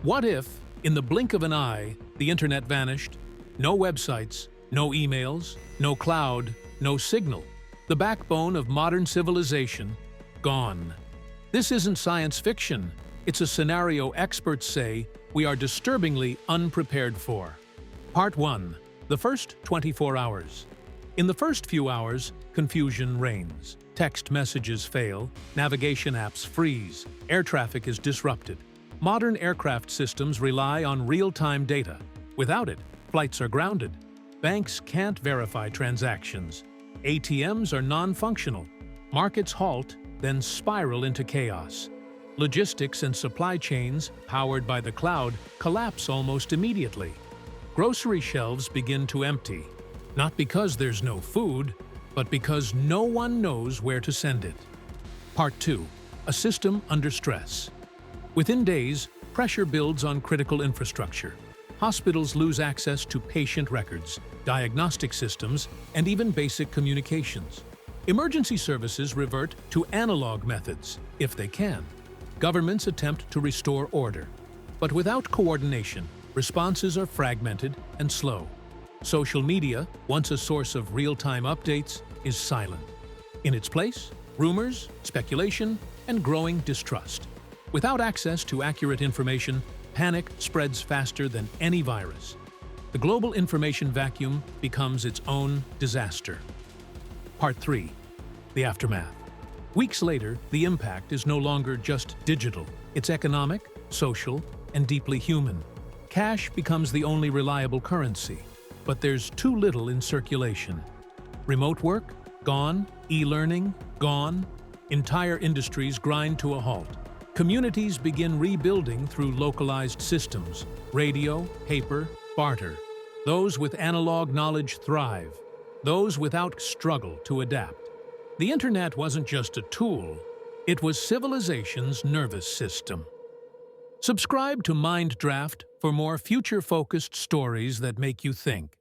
What if, in the blink of an eye, the internet vanished? No websites, no emails, no cloud, no signal. The backbone of modern civilization, gone. This isn't science fiction. It's a scenario experts say we are disturbingly unprepared for. Part 1. The first 24 hours. In the first few hours, confusion reigns. Text messages fail, navigation apps freeze, air traffic is disrupted. Modern aircraft systems rely on real-time data. Without it, flights are grounded. Banks can't verify transactions. ATMs are non-functional. Markets halt, then spiral into chaos. Logistics and supply chains, powered by the cloud, collapse almost immediately. Grocery shelves begin to empty, not because there's no food, but because no one knows where to send it. Part 2. A system under stress. Within days, pressure builds on critical infrastructure. Hospitals lose access to patient records, diagnostic systems, and even basic communications. Emergency services revert to analog methods, if they can. Governments attempt to restore order. But without coordination, responses are fragmented and slow. Social media, once a source of real-time updates, is silent. In its place, rumors, speculation, and growing distrust. Without access to accurate information, panic spreads faster than any virus. The global information vacuum becomes its own disaster. Part 3. The aftermath. Weeks later, the impact is no longer just digital. It's economic, social, and deeply human. Cash becomes the only reliable currency, but there's too little in circulation. Remote work? Gone. E-learning? Gone. Entire industries grind to a halt. Communities begin rebuilding through localized systems, radio, paper, barter. Those with analog knowledge thrive. Those without struggle to adapt. The internet wasn't just a tool, it was civilization's nervous system. Subscribe to Mind Draft for more future-focused stories that make you think.